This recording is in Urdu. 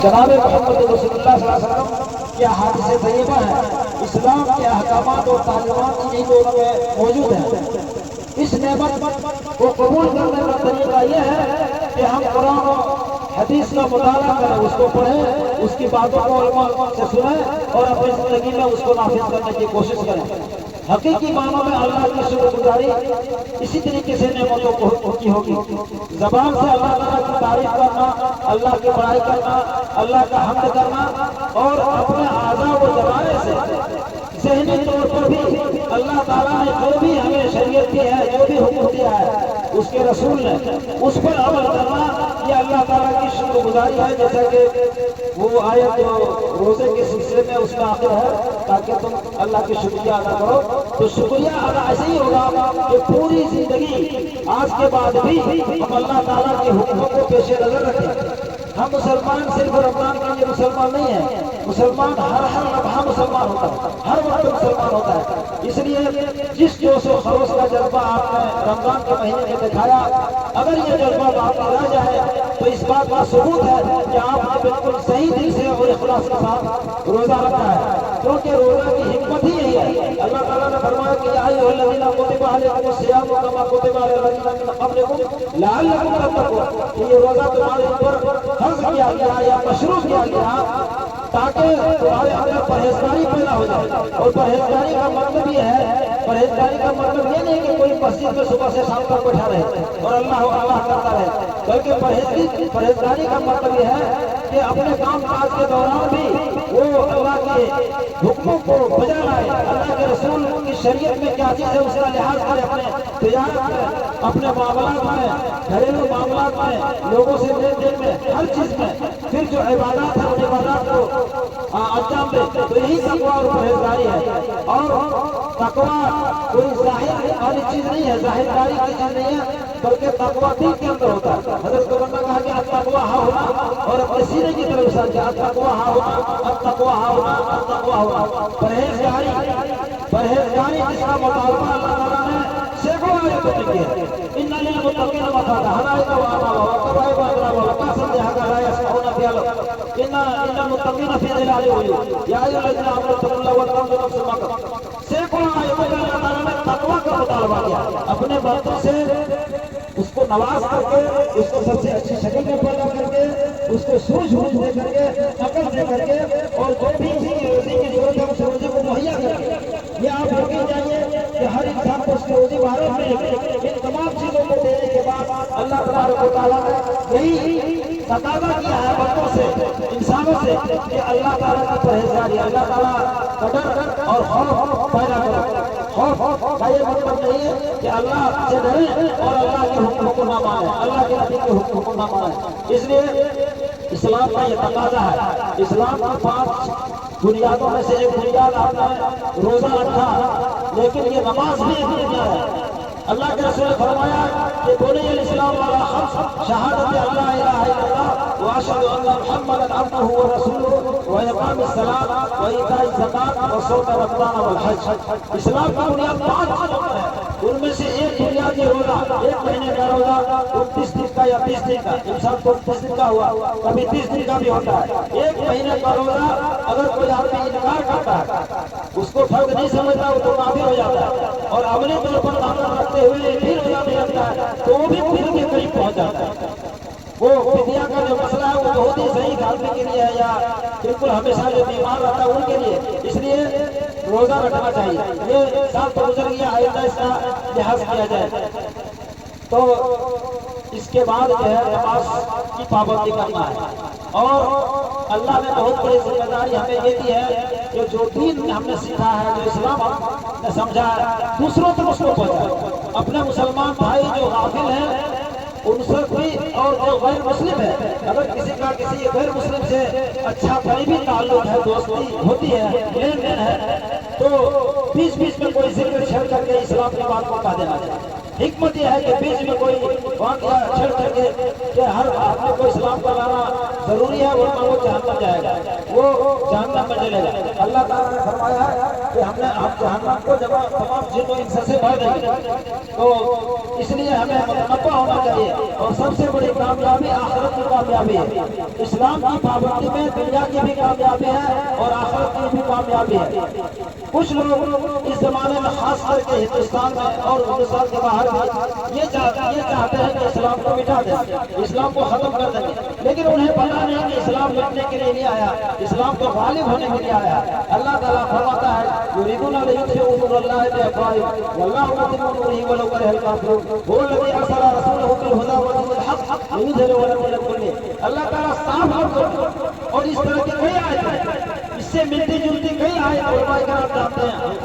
جناب محمد رسول اللہ صلی اللہ علیہ وسلم کے احادیث طیبہ ہیں، اسلام کے احکامات اور تعلیمات انہی دونوں میں موجود ہیں۔ اس نعمت کو قبول کرنے کا طریقہ یہ ہے کہ ہم قرآن و حدیث کا مطالعہ کریں، اس کو پڑھیں، اس کی باتوں کو علماء سے سنیں اور اپنی زندگی میں اس کو نافذ کرنے کی کوشش کریں۔ حقیقی معنوں میں اللہ کی شکر گزاری اسی طریقے سے نعمتوں کی ہوگی۔ زبان سے اللہ تعالیٰ کی تعریف کرنا، اللہ کی بڑائی کرنا، اللہ کا حمد کرنا، اور اپنے اعضاء و جوارح سے ذہنی طور پر بھی اللہ تعالیٰ نے جو بھی ہمیں شریعت دی ہے، جو بھی حکم دیا ہے اس کے رسول نے، اس پر عمل کرنا، یہ اللہ تعالیٰ کی شکر گزاری ہے۔ جیسا کہ وہ آیت جو روزے کے سلسلے میں اس کا آخر ہے، تاکہ تم اللہ کی شکریہ ادا کرو، تو شکریہ ادا ایسے ہی ہوگا کہ پوری زندگی آج کے بعد بھی ہم اللہ تعالیٰ کے حکموں کو پیش نظر رکھیں۔ ہم مسلمان صرف رمضان کے لیے مسلمان نہیں ہیں، مسلمان ہر لمحہ مسلمان ہوتا ہے، ہر وقت مسلمان ہوتا ہے۔ اس لیے جس جوش و خروش کا جذبہ آپ نے رمضان کے مہینے میں دکھایا، اگر یہ جذبہ باقی رہ جائے تو اس بات کا ثبوت ہے کہ آپ نے بالکل صحیح دل سے اور اخلاص کے ساتھ روزہ رکھا ہے، کیونکہ روزہ کی حکمت ہی یہی ہے۔ اللہ تعالیٰ نے فرمایا کہ یا ایھا الذین کتب علیکم الصیام کما کتب علی الذین من قبلکم لعلکم تتقون، کہ یہ روزہ تمہارے اوپر فرض کیا گیا یا مشروع کیا گیا تاکہ تمہارے اندر پرہیزگاری پیدا ہو جائے۔ اور پرہیزگاری کا مطلب یہ ہے، پرہیزگاری کا مطلب یہ نہیں کہ کوئی مسجد میں صبح سے شام تک بیٹھا رہے اور اللہ کرتا رہے، بلکہ پرہیزگاری کا مطلب یہ ہے کہ اپنے کام کاج کے دوران بھی وہ اللہ کے حکموں کو بجا لائے، اللہ کے رسول کی شریعت میں کیا چیز ہے اس کا لحاظ کرے، اپنے تجارت میں، اپنے معاملات میں، گھریلو معاملات میں، لوگوں سے لین دین میں، ہر چیز میں، پھر جو عبادات ہے ان عبادات کو انجام دے۔ تو یہی تقویٰ اور پرہیزگاری ہے۔ اور تقویٰ کوئی ظاہر والی چیز نہیں ہے، ظاہرداری کی چیز نہیں ہے، بلکہ تقویٰ دل کے اندر ہوتا ہے۔ حضرت کو نے کہا کہ التقویٰ ہا ہونا، اور اپنے سینے کی طرف اشارہ کیا، التقویٰ ہا ہونا، التقویٰ ہا ہونا، التقویٰ ہونا۔ پرہیزگاری جس کا مطالبہ اللہ تعالیٰ نے سینکڑوں آیتوں میں کیا ہے۔ ان للمتقین مفازا حدائق وانابا وکواعب اترابا وکأسا دہاقا لا یسمعون فیہا لغوا ان المتقین فی ظلال وعیون یا ایھا الذین آمنوا اتقوا اللہ ولتنظر نفس ما قدمت۔ سینکڑوں آیتوں میں اللہ تعالیٰ نے تقویٰ کا مطالبہ کیا، اپنے بندوں سے اس کو نواز کر کے، اس کو سب سے اچھی شکل میں پیدا کر کے، اس کو سوجھ بوجھ دے کر کے، عقل دے کر کے، اور جو بھی اسی کی روزی کی ضرورت ہے اس روزی کو مہیا کر کے۔ یہ آپ یقین جانیے کہ ہر انسان کو اس کی روزی معلوم نہیں ہے۔ ان تمام چیزوں کو دینے کے بعد اللہ تبارک و تعالیٰ نے یہی تقاضا کیا ہے بندوں سے، انسانوں سے، کہ اللہ تعالیٰ کی پرہیزگاری، اللہ تعالیٰ کا ڈر اور خوف پیدا کرے۔ خوف کا یہ مطلب نہیں ہے کہ اللہ سے ڈریں اور اللہ کے حکم کو نہ مانیں، اللہ کے نبی کے حکم کو نہ مانیں۔ اس لیے اسلام کا یہ تقاضا ہے۔ اسلام کی 5 بنیادوں میں سے ایک بنیاد آپ نے روزہ رکھا، لیکن یہ نماز بھی ایک بنیاد ہے۔ اللہ کے رسول نے فرمایا کہ بنی الاسلام علی 5 شہادت اللہ الہ الا اللہ واشهد ان محمدا عبدہ ورسولہ واقام الصلاۃ وایتاء الزکوٰۃ وصوم رمضان والحج۔ اسلام کی بنیاد 5 چیزوں پر ہے، ان میں سے ایک بنیاد یہ روزہ، ایک مہینے کا روزہ 29 دن کا یا 30 دن کا، انسان کو 29 دن کا ہوا، کبھی 30 دن کا بھی ہوتا ہے۔ ایک مہینے کا روزہ اگر کوئی آدمی انکار کرتا ہے، اس کو فرض نہیں سمجھتا، وہ تو کافر ہو جاتا ہے، اور عملی طور پر تعلق رکھتے ہوئے بھی روزہ نہیں رکھتا ہے تو وہ بھی کفر کے قریب پہنچ جاتا ہے۔ وہ فدیہ کا جو مسئلہ ہے وہ بہت ہی صحیح آدمی کے لیے ہے، یا بالکل ہمیشہ جو بیمار رہتا ہے ان کے لیے، اس لیے روزہ رکھنا چاہیے۔ یہ سال تو گزر گیا، آئندہ اس کا لحاظ کیا جائے۔ تو اس کے بعد جو ہے نماز کی پابندی کرنا ہے، اور اللہ نے بہت بڑی ذمہ داری ہمیں یہ دی ہے کہ جو دین ہم نے سیکھا ہے، جو اسلام ہم نے سمجھا ہے، دوسروں تک اس کو پہنچائے۔ اپنے مسلمان بھائی جو غافل ہیں ان سے بھی، اور جو غیر مسلم ہے، اگر کسی کا کسی غیر مسلم سے اچھا قریبی تعلق ہے، دوستی ہوتی ہے، لین دین ہے، تو بیچ بیچ میں کوئی ذکر چھیڑ کر کے اسلام کی بات کو کہہ دینا چاہیے، حکمت یہ ہے کہ بیچ میں کوئی واقعہ چھڑ کر کے کہ ہر آدمی کو اسلام کا لانا ضروری ہے ورنہ وہ جہنم جائے گا، وہ جہنم میں چلے گا۔ اللہ تعالیٰ نے فرمایا ہے کہ ہم جہنم کو جب تمام جن و انس سے بھر دیں گے، تو اس لیے ہمیں متنبع ہونا چاہیے۔ اور سب سے بڑی کامیابی آخرت کی کامیابی ہے۔ اسلام کی پابندی میں دنیا کی بھی کامیابی ہے اور آخرت کی بھی کامیابی ہے۔ کچھ لوگ اس زمانے میں خاص کر کے ہندوستان میں اور ہندوستان کے باہر بھی یہ چاہتے ہیں کہ اسلام کو مٹا دیں، اسلام کو ختم کر دیں، لیکن انہیں پتا نہیں کہ اسلام مٹنے کے لیے نہیں آیا، اسلام تو غالب ہونے کے لیے آیا۔ اللہ تعالیٰ فرماتا ہے یریدون لیطفئوا نور اللہ بافواہہم واللہ متم نورہ ولو کرہ الکافرون هو الذی ارسل رسولہ بالہدی ودین الحق لیظہرہ علی الدین کلہ۔ اللہ تعالیٰ صاف لفظوں اور اس طرح کی کئی آیتیں، اس سے ملتی جلتی کئی آیتیں علماء کرام جانتے ہیں۔